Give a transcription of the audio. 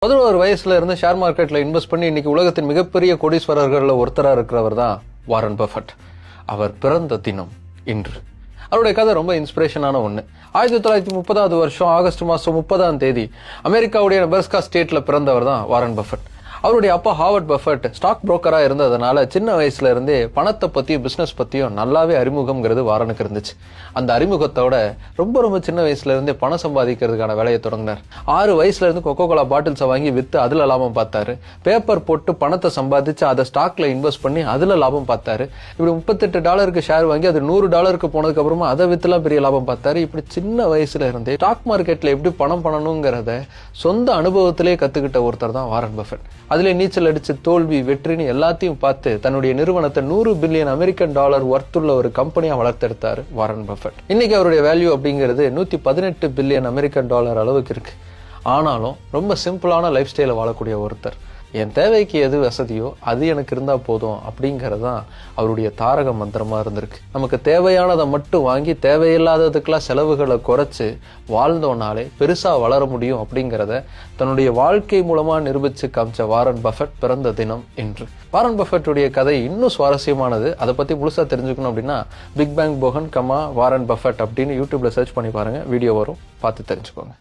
11 வயசுல இருந்து ஷேர் மார்க்கெட்ல இன்வெஸ்ட் பண்ணி இன்னைக்கு உலகத்தின் மிகப்பெரிய கோடீஸ்வரர்கள்ல ஒருத்தரா இருக்கிறவர் தான் வாரன் பஃபட். அவர் பிறந்த தினம் இன்று. அவருடைய கதை ரொம்ப இன்ஸ்பிரேஷனான ஒண்ணு. 1930 வருஷம் ஆகஸ்ட் மாசம் 30 அமெரிக்காவுடைய நெப்ராஸ்கா ஸ்டேட்ல பிறந்தவர் தான் வாரன் பஃபட். அவருடைய அப்பா ஹாவர்ட் பஃபட் ஸ்டாக் புரோக்கரா இருந்ததுனால சின்ன வயசுல இருந்தே பணத்தை பத்தியும் பிசினஸ் பத்தியும் நல்லாவே அறிமுகம்ங்கிறது வாரனுக்கு இருந்துச்சு. அந்த அறிமுகத்தோட ரொம்ப சின்ன வயசுல இருந்தே பணம் சம்பாதிக்கிறதுக்கான வேலையை தொடங்கினார். 6 வயசுல இருந்து கொக்கோ கோலா பாட்டில்ஸை வாங்கி வித்து அதுல லாபம் பார்த்தாரு. பேப்பர் போட்டு பணத்தை சம்பாதிச்சு அதை ஸ்டாக்ல இன்வெஸ்ட் பண்ணி அதுல லாபம் பார்த்தாரு. இப்படி $38 ஷேர் வாங்கி அது $100 போனதுக்கு அப்புறமா அதை வித்துலாம் பெரிய லாபம் பார்த்தாரு. இப்படி சின்ன வயசுல இருந்தே ஸ்டாக் மார்க்கெட்ல எப்படி பணம் பண்ணணுங்கிறத சொந்த அனுபவத்திலே கத்துக்கிட்ட ஒருத்தர் தான் வாரன் பஃபட். அதுல நீச்சல் அடிச்சு தோல்வி வெற்றின்னு எல்லாத்தையும் பார்த்து தன்னுடைய நிறுவனத்தை $100 பில்லியன் அமெரிக்கன் வர்த்துள்ள ஒரு கம்பெனியா வளர்த்தெடுத்தாரு வாரன் பஃபட். இன்னைக்கு அவருடைய வேல்யூ அப்படிங்கிறது $118 பில்லியன் அமெரிக்கன் அளவுக்கு இருக்கு. ஆனாலும் ரொம்ப சிம்பிளான லைஃப் ஸ்டைல வாழக்கூடிய ஒருத்தர். என் தேவைக்கு எது வசதியோ அது எனக்கு இருந்தா போதும் அப்படிங்கறதான் அவருடைய தாரக மந்திரமா இருந்திருக்கு. நமக்கு தேவையானதை மட்டும் வாங்கி தேவையில்லாததுக்கெல்லாம் செலவுகளை குறைச்சு வாழ்ந்தோனாலே பெருசா வளர முடியும் அப்படிங்கறத தன்னுடைய வாழ்க்கை மூலமா நிரூபிச்சு காமிச்ச வாரன் பஃபட் பிறந்த தினம் இன்று. வாரன் பஃபட்டுடைய கதை இன்னும் சுவாரஸ்யமானது. அதை பத்தி முழுசா தெரிஞ்சுக்கணும் அப்படின்னா பிக் பேங் போகன் வாரன் பஃபட் அப்படின்னு யூடியூப்ல சர்ச் பண்ணி பாருங்க, வீடியோ வரும், பார்த்து தெரிஞ்சுக்கோங்க.